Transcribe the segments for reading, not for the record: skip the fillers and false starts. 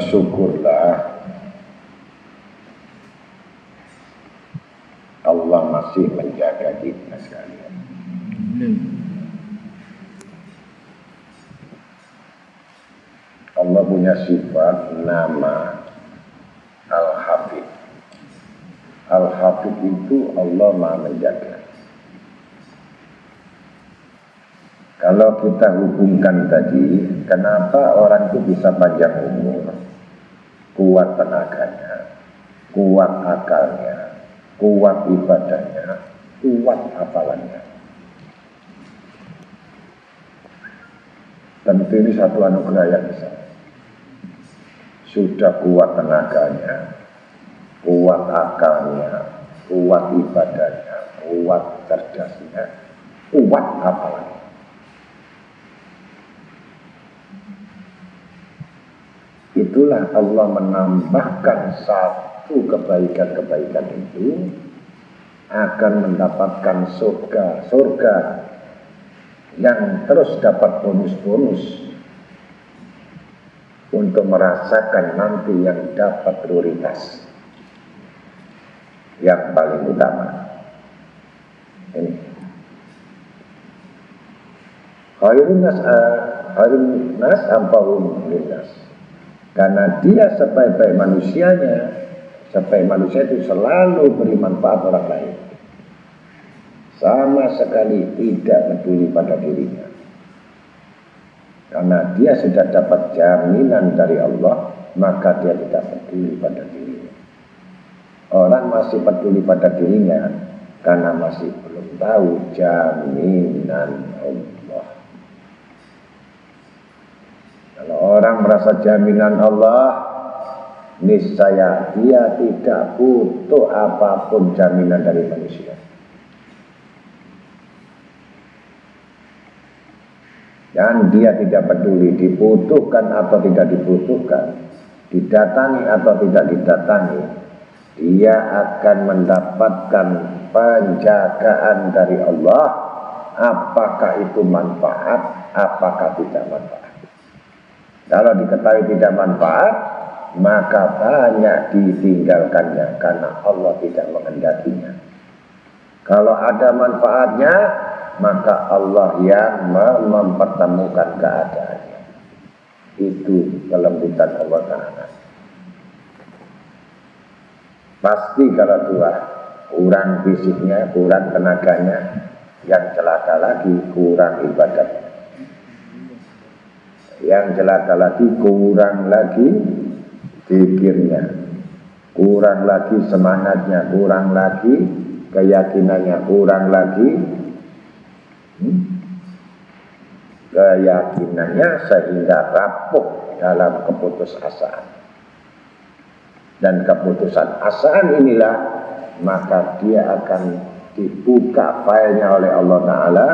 bersyukurlah Allah masih menjaga kita sekalian. Allah punya sifat nama Al-Hafidh. Al-Hafidh itu Allah Maha menjaga. Kalau kita hubungkan tadi, kenapa orang itu bisa panjang umur, kuat tenaganya, kuat akalnya, kuat ibadahnya, kuat hafalannya. Tentu ini satu anugerah yang besar. Sudah kuat tenaganya, kuat akalnya, kuat ibadahnya, kuat cerdasnya, kuat hafalannya. Itulah Allah menambahkan satu kebaikan-kebaikan itu akan mendapatkan surga yang terus dapat bonus-bonus untuk merasakan nanti yang dapat prioritas yang paling utama. Ini khairun nas ampahum linnas. Karena dia sebaik-baik manusianya, sebaik manusia itu selalu beri manfaat orang lain, sama sekali tidak peduli pada dirinya. Karena dia sudah dapat jaminan dari Allah, maka dia tidak peduli pada dirinya. Orang masih peduli pada dirinya karena masih belum tahu jaminan Allah. Kalau orang merasa jaminan Allah, niscaya dia tidak butuh apapun jaminan dari manusia. Dan dia tidak peduli dibutuhkan atau tidak dibutuhkan, didatangi atau tidak didatangi, dia akan mendapatkan penjagaan dari Allah. Apakah itu manfaat, apakah tidak manfaat. Kalau diketahui tidak manfaat, maka banyak ditinggalkannya karena Allah tidak menghendakinya. Kalau ada manfaatnya, maka Allah yang mempertemukan keadaannya. Itu kelembutan Allah Ta'ala. Pasti kalau tua, kurang fisiknya, kurang tenaganya, yang celaka lagi kurang ibadahnya. Yang celaka lagi kurang lagi zikirnya, kurang lagi semangatnya, kurang lagi keyakinannya, kurang lagi keyakinannya sehingga rapuh dalam keputusasaan. Dan keputusan asaan inilah maka dia akan dibuka filenya oleh Allah Ta'ala,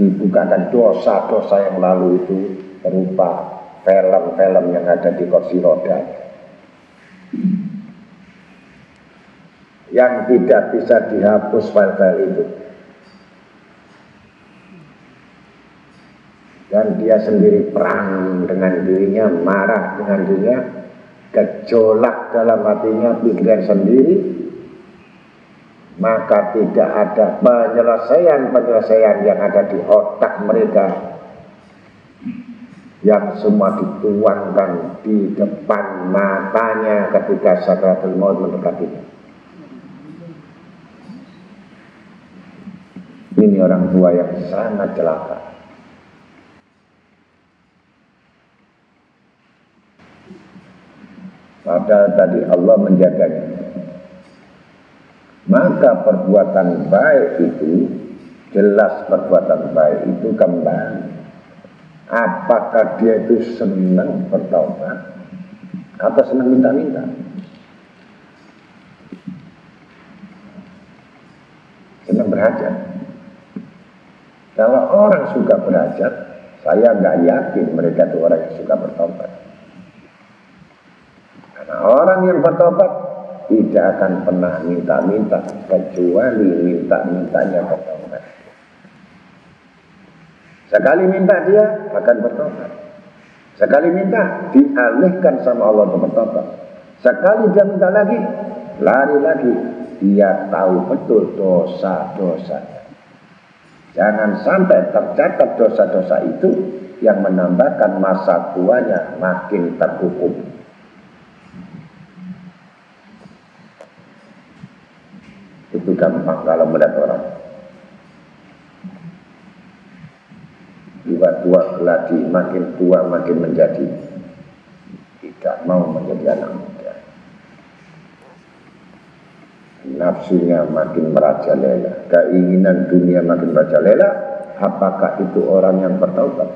dibukakan dosa-dosa yang lalu itu berupa film-film yang ada di kursi roda yang tidak bisa dihapus file-file itu. Dan dia sendiri perang dengan dirinya, marah dengan dirinya, gejolak dalam hatinya, pikiran sendiri, maka tidak ada penyelesaian yang ada di otak mereka yang semua dituangkan di depan matanya ketika sakratul maut mendekatinya. Ini orang tua yang sangat celaka. Padahal tadi Allah menjaganya. Maka perbuatan baik itu, jelas perbuatan baik itu kembali. Apakah dia itu senang bertaubat atau senang minta-minta? Senang berhajat. Kalau orang suka berhajat, saya nggak yakin mereka itu orang yang suka bertaubat. Karena orang yang bertaubat tidak akan pernah minta-minta kecuali minta-mintanya bertaubat. Sekali minta dia akan bertobat. Sekali minta, dialihkan sama Allah untuk bertobat. Sekali dia minta lagi, lari lagi. Dia tahu betul dosa-dosanya. Jangan sampai tercatat dosa-dosa itu yang menambahkan masa tuanya makin terhukum. Itu gampang kalau melihat orang. Tua geladi, makin tua makin menjadi tidak mau menjadi anak muda. Nafsunya makin merajalela, keinginan dunia makin merajalela. Apakah itu orang yang bertaubat?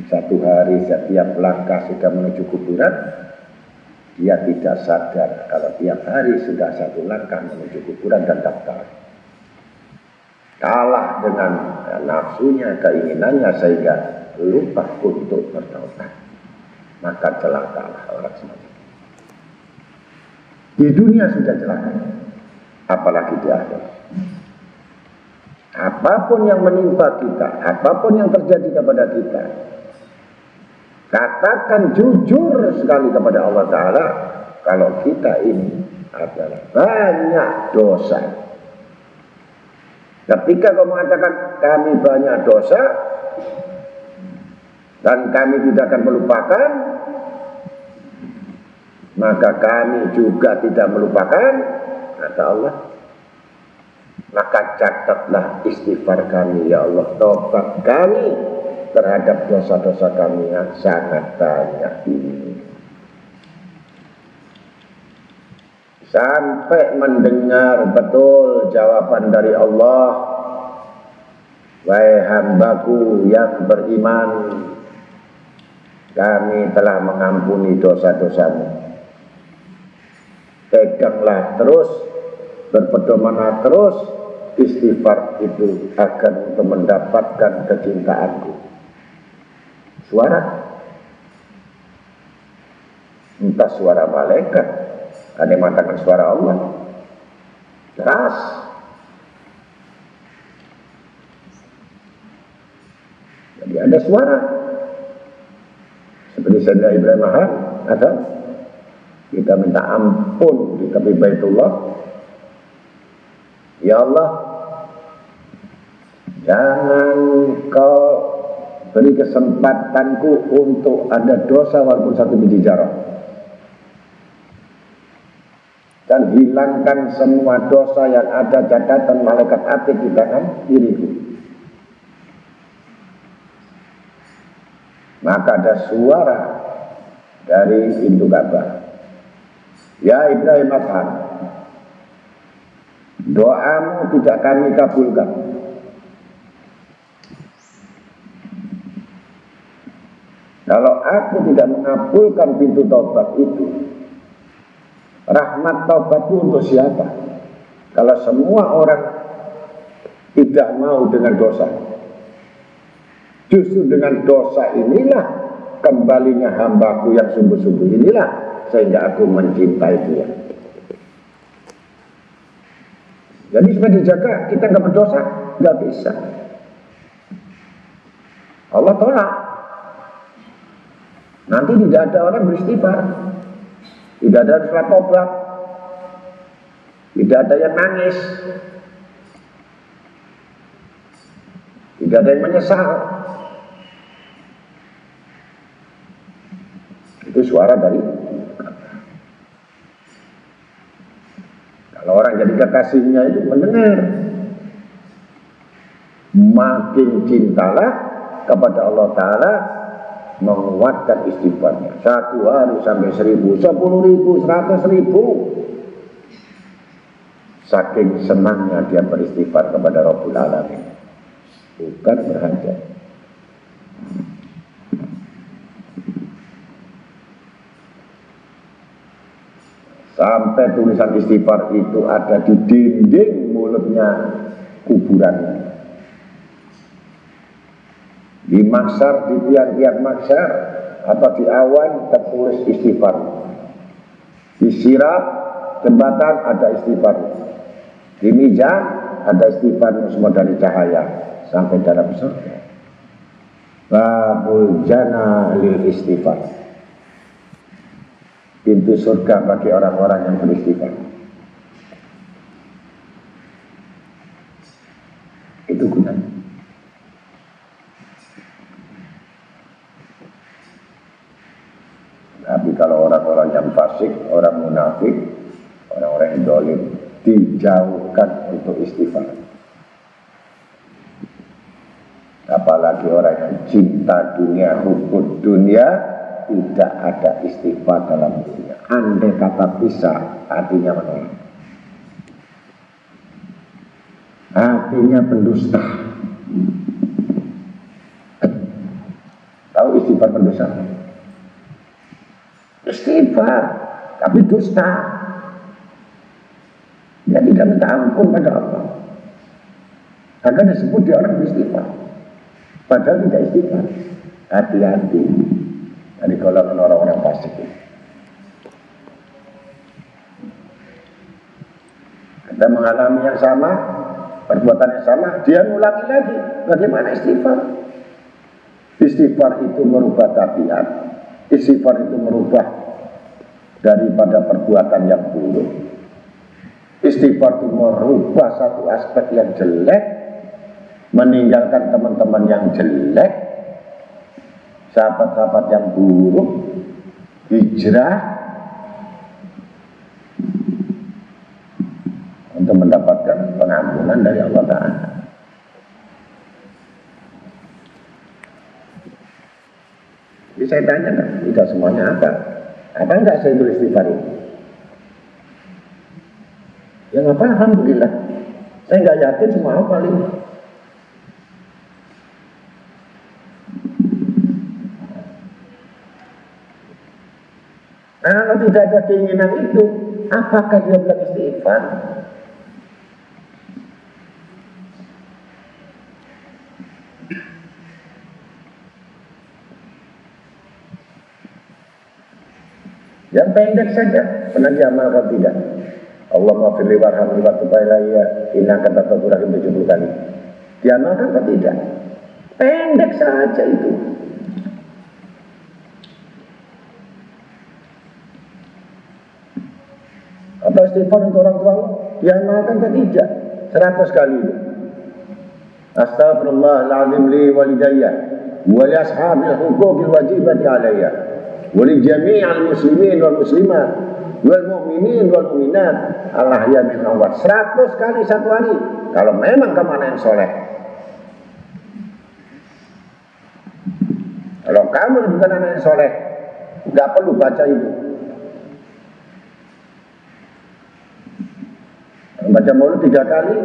Satu hari setiap langkah sudah menuju kuburan, dia tidak sadar kalau tiap hari sudah satu langkah menuju kuburan dan daftar. Kalah dengan nafsunya, keinginannya, sehingga lupa untuk bertaubat. Maka celakalah orang semacam itu. Di dunia sudah celaka, apalagi di akhirat. Apapun yang menimpa kita, apapun yang terjadi kepada kita, katakan jujur sekali kepada Allah Ta'ala kalau kita ini adalah banyak dosa. Ketika kau mengatakan kami banyak dosa dan kami tidak akan melupakan, maka kami juga tidak melupakan, kata Allah. Maka catatlah istighfar kami, ya Allah, tobat kami terhadap dosa-dosa kami yang sangat banyak ini. Sampai mendengar betul jawaban dari Allah, wahai hambaku yang beriman, kami telah mengampuni dosa-dosamu. Peganglah terus, berpedomanlah terus istighfar itu akan mendapatkan kecintaanku. Suara, entah suara malaikat, ada yang mengatakan suara Allah, keras. Jadi ada suara, seperti Sayyidina Ibrahim ada. Kita minta ampun di tepi Baitullah, ya Allah, jangan kau beri kesempatanku untuk ada dosa walaupun satu biji zarah, dan hilangkan semua dosa yang ada catatan malaikat atid di tangan diriku. Maka ada suara dari pintu Ka'bah, ya Ibrahim Adham, doamu tidak kami kabulkan. Kalau aku tidak mengabulkan pintu taubat itu, rahmat taubatku untuk siapa? Kalau semua orang tidak mau dengan dosa, justru dengan dosa inilah kembalinya hambaku yang sungguh-sungguh inilah, sehingga aku mencintai dia. Jadi supaya dijaga kita nggak berdosa, nggak bisa. Allah tolak. Nanti tidak ada orang beristighfar, tidak ada sholat tobat, tidak ada yang nangis, tidak ada yang menyesal. Itu suara dari kalau orang jadi kekasihnya itu mendengar, makin cintalah kepada Allah Ta'ala, menguatkan istighfarnya. 1 hari sampai 1000, 10.000, 100.000. Saking senangnya dia beristighfar kepada Rabbul Alamin, bukan berhajat. Sampai tulisan istighfar itu ada di dinding mulutnya kuburan. Di maksar, di tiang-tiang maksar atau di awan tertulis istighfar. Di sirat jembatan ada istighfar. Di mijang ada istighfar semua dari cahaya sampai dalam surga. Babul jannah lil istighfar, pintu surga bagi orang-orang yang beristighfar. Itu gunanya. Tapi kalau orang-orang yang fasik, orang munafik, orang-orang yang zalim, dijauhkan untuk istighfar. Apalagi orang yang cinta dunia, hubud dunia, tidak ada istighfar dalam dunia. Andai kata bisa, artinya menolak. Artinya pendusta. Tahu istighfar pendusta? Istighfar, tapi dusta. Dia tidak minta ampun pada Allah. Karena disebut dia orang beristighfar, padahal tidak istighfar. Hati-hati dari golongan orang-orang fasik. Kita mengalami yang sama, perbuatan yang sama, dia ngulangi lagi. Bagaimana istighfar? Istighfar itu merubah tabiat. Istighfar itu merubah daripada perbuatan yang buruk. Istighfar itu merubah satu aspek yang jelek, meninggalkan teman-teman yang jelek, sahabat-sahabat yang buruk, hijrah untuk mendapatkan pengampunan dari Allah Ta'ala. Jadi saya tanya, tidak semuanya apa? Apa enggak saya tulis istighfar itu? Yang apa? Alhamdulillah. Saya enggak yakin semua apa ini. Nah, kalau tidak ada keinginan itu, apakah dia bilang istighfar? Yang pendek saja, pernah diamalkan tidak? Allahumma firli warhamni wa tub alayya innaka tawwabur rahim 70 kali. Diamalkan atau tidak? Pendek saja itu. Apa istighfar untuk orang tua? Diamalkan atau tidak? 100 kali. Astaghfirullahaladzim li walidayya wa li ashabil huquqil wajibati alayya wa li jami'al muslimin wal muslimat wal mu'minin wal mu'minat Allah ya min awal. 100 kali satu hari. Kalau memang kamu anak yang soleh. Kalau kamu bukan anak yang soleh, nggak perlu baca itu. Baca mulut 3 kali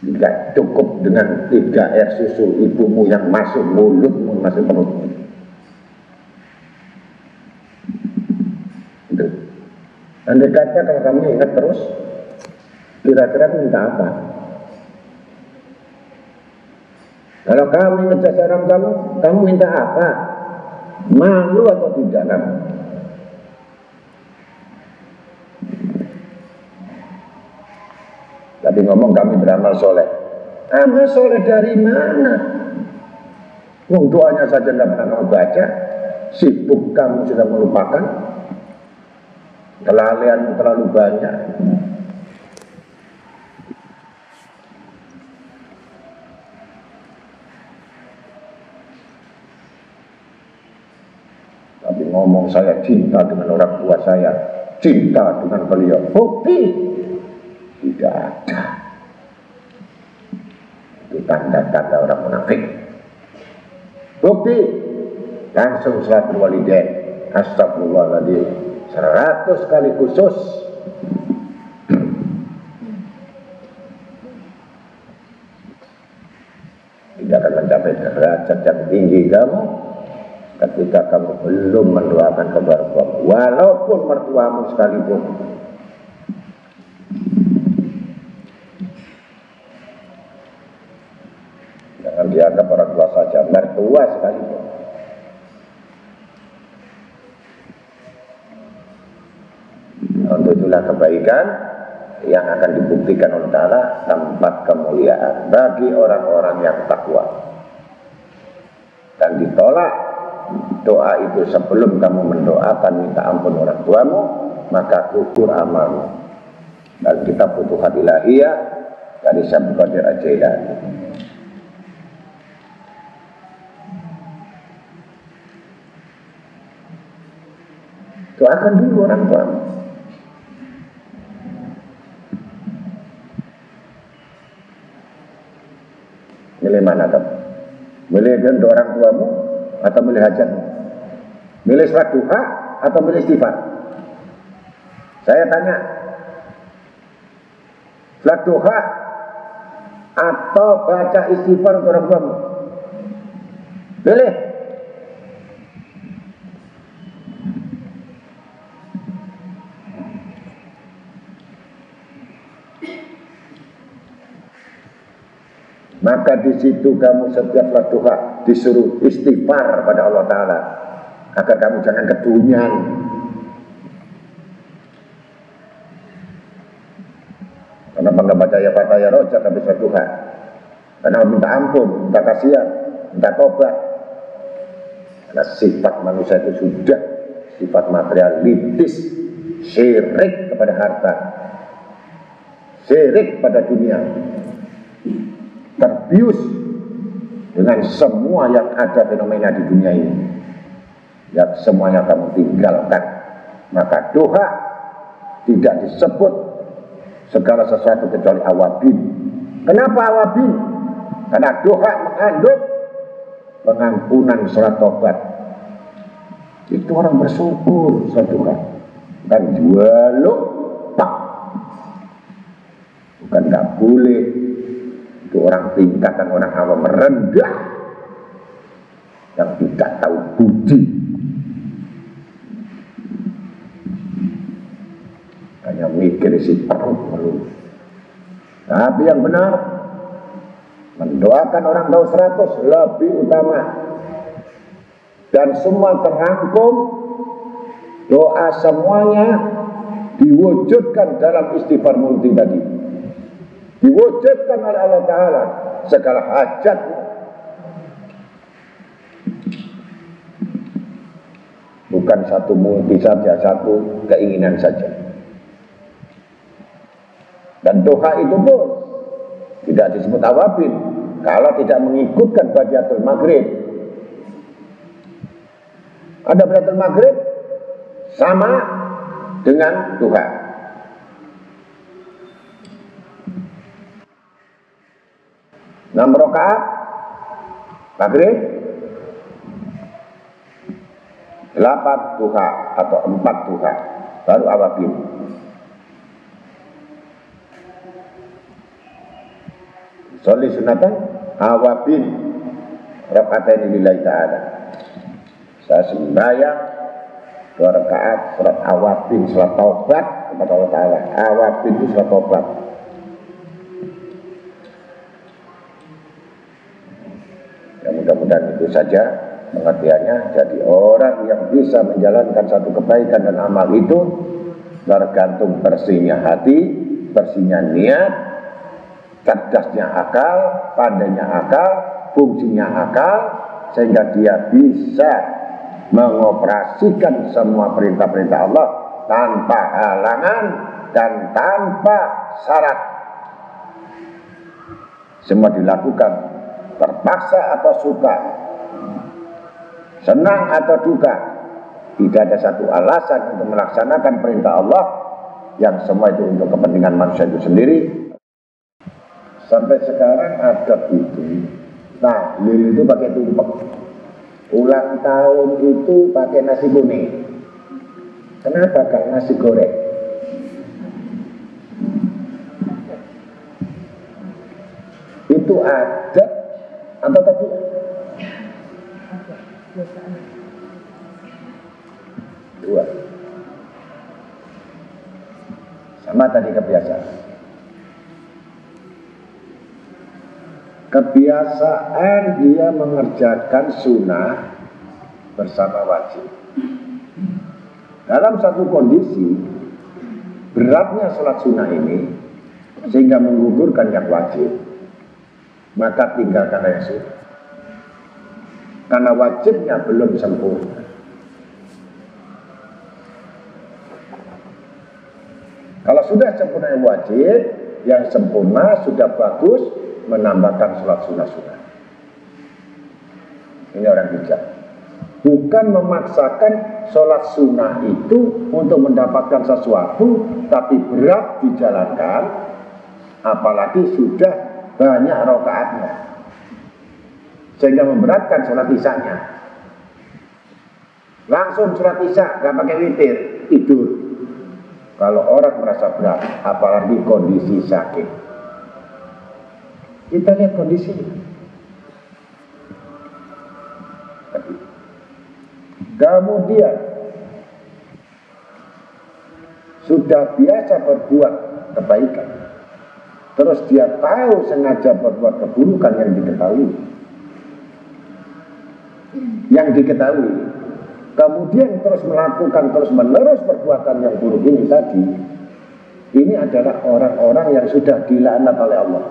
tidak cukup dengan 3 air susu ibumu yang masuk mulutmu, masuk perutmu. Itu. Andai kata kalau kamu ingat terus, kira-kira minta apa? Kalau kamu ingat sasaran kamu minta apa? Malu atau tidak kamu? Tapi ngomong kami beramal soleh. Amal soleh dari mana? Doanya saja nggak pernah mau baca. Sibuk kamu sudah melupakan. Kelalaianmu terlalu banyak. Tapi ngomong saya cinta dengan orang tua saya, cinta dengan beliau. Bukti tidak ada. Itu tanda-tanda orang munafik. Bukti langsung salatul walidain, astagfirullahaladzim 100 kali khusus. Tidak akan mencapai derajat yang tinggi kamu ketika kamu belum mendoakan kedua ortuamu, walaupun mertuamu sekalipun. Jangan dianggap orang tua saja, mertua sekalipun. Untuk itulah kebaikan yang akan dibuktikan oleh Ta'ala tempat kemuliaan bagi orang-orang yang takwa. Dan ditolak doa itu sebelum kamu mendoakan minta ampun orang tuamu, maka gugur amalmu. Dan kita butuh ilahiyah dari Syekh Qadir Al-Jailani. Doakan dulu orang tuamu. Milih mana kamu? Milih doa orang tuamu atau milih hajatmu? Milih salat duha atau milih istighfar? Saya tanya, salat duha atau baca istighfar untuk orang tuamu? Pilih. Maka di situ kamu setiap salat duha disuruh istighfar pada Allah Ta'ala agar kamu jangan kedunyan. Kenapa nggak baca ya Fatah ya Roja tapi salat duha? Karena minta ampun, minta kasihan, minta tobat. Karena sifat manusia itu sudah sifat materialistis, syirik kepada harta, syirik pada dunia, terbius dengan semua yang ada fenomena di dunia ini, yang semuanya kamu tinggalkan. Maka doa tidak disebut segala sesuatu kecuali awabin. Kenapa awabin? Karena doa mengandung pengampunan salat tobat. Itu orang bersyukur salat doa. Dan jualuk tak, bukan nggak boleh. Itu orang tingkatan orang awam rendah yang tidak tahu budi, hanya mikir isi perut melulu. Tapi yang benar, mendoakan orang tahu 100 lebih utama. Dan semua terangkum, doa semuanya diwujudkan dalam istighfar multi tadi. Diwujudkan oleh Allah Ta'ala segala hajat. Bukan satu multi saja, satu keinginan saja. Dan doa itu pun tidak disebut awabin kalau tidak mengikutkan badiatul maghrib. Ada badiatul maghrib sama dengan doa. 6 rakaat maghrib, 8 duha atau 4 duha, baru awabin. Sholli sunatan awabin rakaatain lillahi ta'ala. Saya sembahyang 2 rakaat salat awabin, salat taubat kepada Allah Ta'ala. Awabin itu salat taubat. Ya, mudah-mudahan itu saja pengertiannya. Jadi orang yang bisa menjalankan satu kebaikan dan amal itu tergantung bersihnya hati, bersihnya niat, cerdasnya akal, pandainya akal, fungsinya akal, sehingga dia bisa mengoperasikan semua perintah-perintah Allah tanpa halangan dan tanpa syarat. Semua dilakukan terpaksa atau suka, senang atau duka, tidak ada satu alasan untuk melaksanakan perintah Allah, yang semua itu untuk kepentingan manusia itu sendiri. Sampai sekarang ada itu tahlil itu pakai tumpeng, ulang tahun itu pakai nasi kuning. Kenapa gak nasi goreng? Itu adat atau tadi? Dua. Sama tadi kebiasaan. Kebiasaan dia mengerjakan sunnah bersama wajib. Dalam satu kondisi beratnya sholat sunnah ini sehingga menggugurkan yang wajib, maka tinggalkan yang sunnah. Karena wajibnya belum sempurna. Kalau sudah sempurna yang wajib, yang sempurna sudah bagus menambahkan sholat sunnah-sunnah. Ini orang bijak. Bukan memaksakan sholat sunnah itu untuk mendapatkan sesuatu, tapi berat dijalankan, apalagi sudah banyak rakaatnya, sehingga memberatkan sholat isya-nya. Langsung sholat isya, gak pakai witir, tidur. Kalau orang merasa berat, apalagi kondisi sakit, kita lihat kondisinya. Kemudian sudah biasa berbuat kebaikan, terus dia tahu sengaja berbuat keburukan yang diketahui, kemudian terus melakukan terus menerus perbuatan yang buruk ini tadi, ini adalah orang-orang yang sudah dilaknat oleh Allah.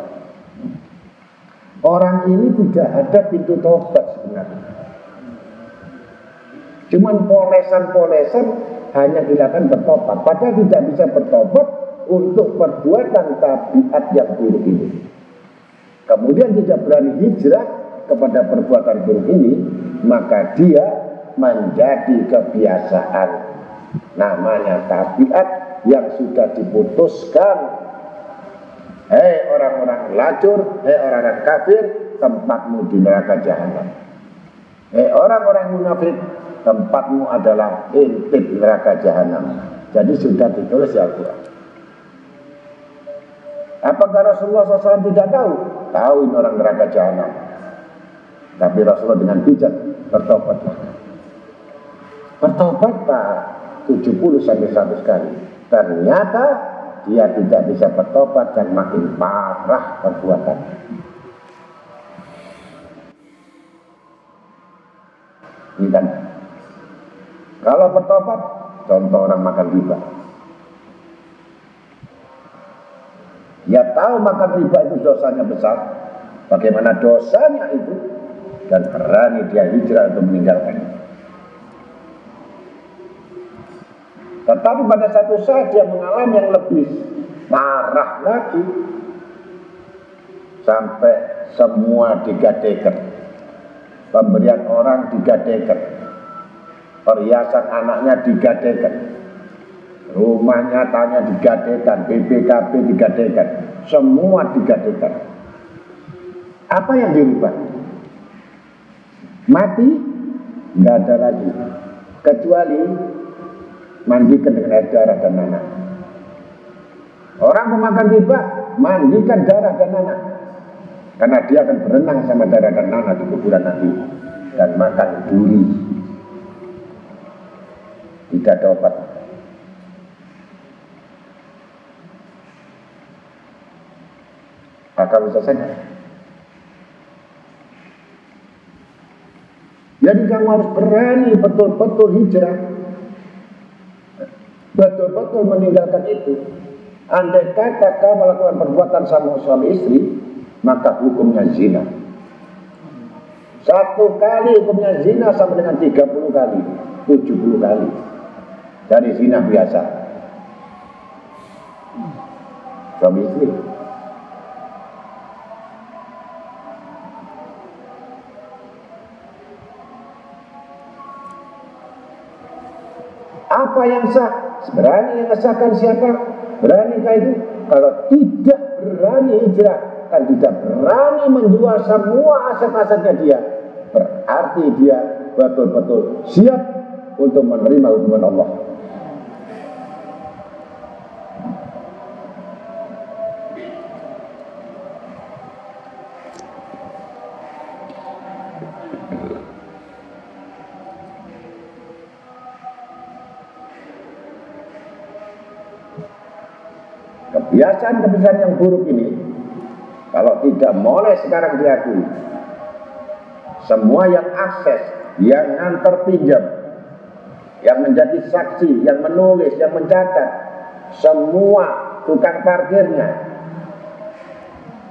Orang ini tidak ada pintu tobat sebenarnya. Cuman polesan-polesan hanya dilakukan bertobat, padahal tidak bisa bertobat untuk perbuatan tabiat yang buruk ini. Kemudian tidak berani hijrah kepada perbuatan buruk ini, maka dia menjadi kebiasaan. Namanya tabiat yang sudah diputuskan. Hei orang-orang lacur, hei orang-orang kafir, tempatmu di neraka jahanam. Hei orang-orang munafik, tempatmu adalah intip neraka jahanam. Jadi sudah ditulis di Al-Quran. Apakah Rasulullah SAW tidak tahu? Tahu ini orang neraka jahanam. Tapi Rasulullah dengan bijak bertobatlah. Bertobatlah 70-100 kali. Ternyata dia tidak bisa bertobat dan makin parah perbuatannya. Ini kan. Kalau bertobat, contoh orang makan riba. Dia tahu makan riba itu dosanya besar. Bagaimana dosanya itu, dan berani dia hijrah untuk meninggalkannya. Tetapi pada satu saat dia mengalami yang lebih parah lagi, sampai semua digadaikan, pemberian orang digadaikan, perhiasan anaknya digadaikan, rumahnya tanya digadaikan, BPKB digadaikan, semua digadaikan. Apa yang dirubah? Mati nggak ada lagi, kecuali mandikan dengan air darah dan nanah. Orang pemakan riba mandikan darah dan nanah, karena dia akan berenang sama darah dan nanah di kuburan nanti, dan makan duri. Tidak ada obat. Akal bisa saja. Jadi kamu harus berani betul-betul hijrah, betul-betul meninggalkan itu. Andai kata kamu melakukan perbuatan sama suami istri, maka hukumnya zina. 1 kali hukumnya zina sama dengan 30 kali, 70 kali. Dari zina biasa. Suami istri. Apa yang sah? Berani yang ngesahkan siapa? Beranikah itu? Kalau tidak berani hijrah, kan tidak berani menjual semua aset-asetnya dia, berarti dia betul-betul siap untuk menerima hukuman Allah. Kebiasaan-kebiasaan yang buruk ini, kalau tidak mulai sekarang diakui, semua yang akses, yang nganter pinjam, yang menjadi saksi, yang menulis, yang mencatat, semua tukang parkirnya,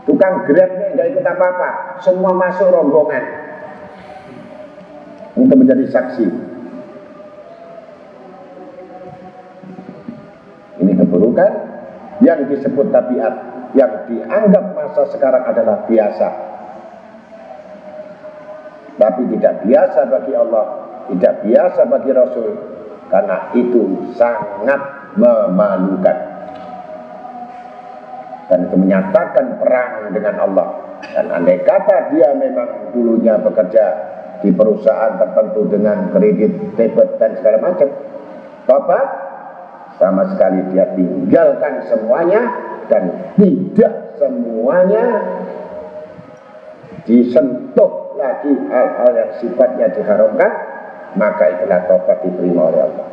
tukang grabnya nggak ikut apa-apa, semua masuk rombongan untuk menjadi saksi. Ini keburukan yang disebut tabiat, yang dianggap masa sekarang adalah biasa, tapi tidak biasa bagi Allah, tidak biasa bagi Rasul, karena itu sangat memalukan dan itu menyatakan perang dengan Allah. Dan andai kata dia memang dulunya bekerja di perusahaan tertentu dengan kredit debit dan segala macam, tobat, sama sekali dia tinggalkan semuanya dan tidak semuanya disentuh lagi hal-hal yang sifatnya diharamkan, maka itulah tobat diterima oleh Allah.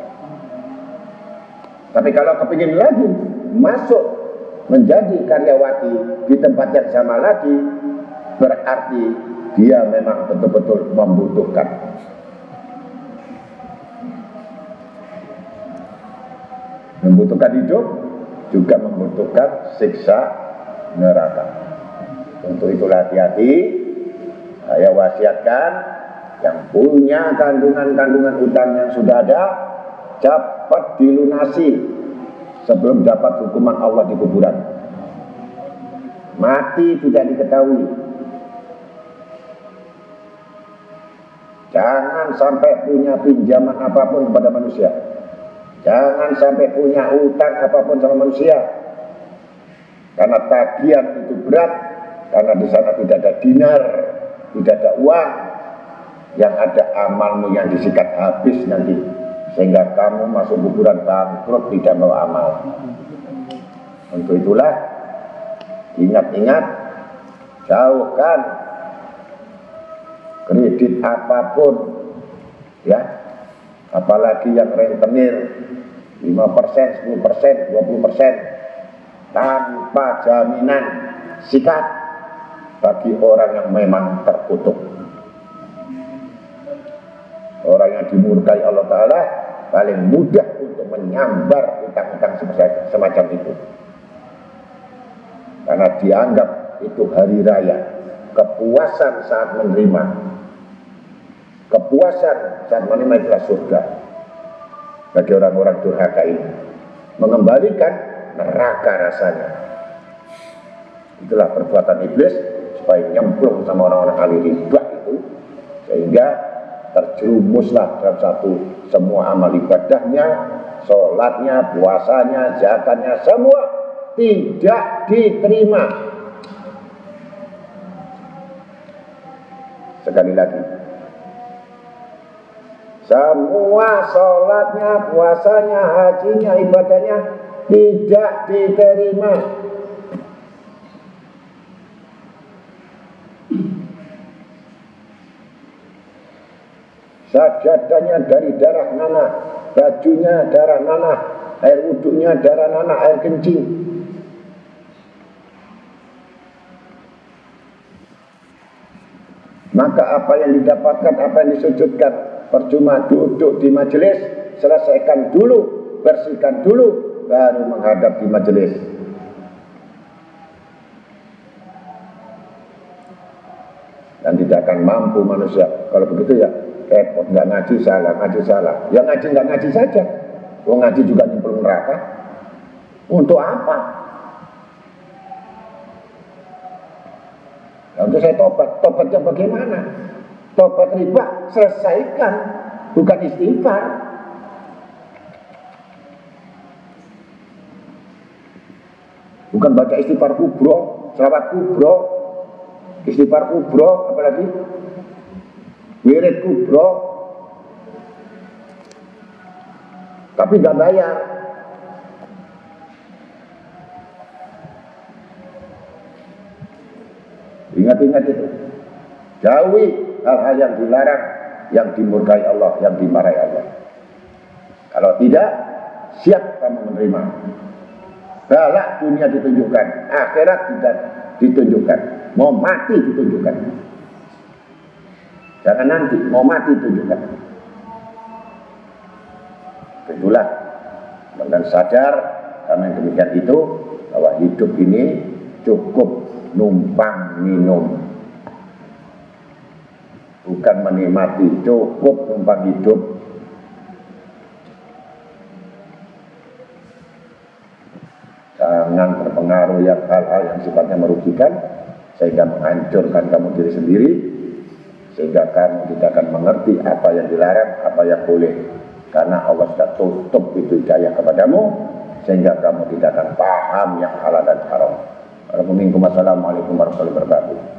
Tapi kalau kepingin lagi masuk menjadi karyawati di tempat yang sama lagi, berarti dia memang betul-betul membutuhkan. Membutuhkan hidup, juga membutuhkan siksa neraka. Untuk itulah hati-hati, saya wasiatkan yang punya kandungan-kandungan utang yang sudah ada, cepat dilunasi sebelum dapat hukuman Allah di kuburan. Mati tidak diketahui. Jangan sampai punya pinjaman apapun kepada manusia. Jangan sampai punya utang apapun sama manusia, karena tagihan itu berat, karena di sana tidak ada dinar, tidak ada uang, yang ada amalmu yang disikat habis nanti, sehingga kamu masuk kuburan bangkrut tidak bawa amal. Untuk itulah ingat-ingat, jauhkan kredit apapun, ya, apalagi yang rentenir 5%, 10%, 20% tanpa jaminan, sikat bagi orang yang memang terkutuk, orang yang dimurkai Allah Ta'ala. Paling mudah untuk menyambar utang-utang semacam itu, karena dianggap itu hari raya, kepuasan saat menerima, kepuasan saat menerima itulah surga bagi orang-orang durhaka ini, mengembalikan neraka rasanya. Itulah perbuatan iblis supaya nyemplung sama orang-orang ahli riba itu, sehingga terjerumuslah dalam satu semua amal ibadahnya, sholatnya, puasanya, zakatnya, semua tidak diterima. Sekali lagi, semua sholatnya, puasanya, hajinya, ibadahnya tidak diterima. Sajadahnya dari darah nanah, bajunya darah nanah, air wudhunya darah nanah, air kencing. Maka apa yang didapatkan, apa yang disujudkan, percuma. Duduk di majelis, selesaikan dulu, bersihkan dulu, baru menghadap di majelis. Dan tidak akan mampu manusia kalau begitu, ya repot, nggak ngaji salah, ngaji salah. Ya ngaji nggak ngaji saja, ngaji juga nyemplung neraka. Untuk apa? Untuk saya tobat, tobatnya bagaimana? Tobat riba, selesaikan, bukan istighfar. Bukan baca istighfar kubro, selawat kubro, istighfar kubro, apalagi wirid kubro, tapi nggak bayar. Ingat-ingat itu. Jauhi hal-hal yang dilarang, yang dimurkai Allah, yang dimarahi Allah. Kalau tidak, siap kamu menerima. Balak dunia ditunjukkan, akhirat tidak ditunjukkan, mau mati ditunjukkan. Jangan nanti, mau mati ditunjukkan. Itulah, dan sadar karena yang demikian itu bahwa hidup ini cukup numpang minum, bukan menikmati, cukup numpang hidup. Jangan terpengaruh hal-hal yang sifatnya merugikan sehingga menghancurkan kamu diri sendiri, sehingga kamu tidak akan mengerti apa yang dilarang, apa yang boleh, karena Allah sudah tutup itu hidayah kepadamu sehingga kamu tidak akan paham yang halal dan haram. Assalamualaikum warahmatullahi wabarakatuh.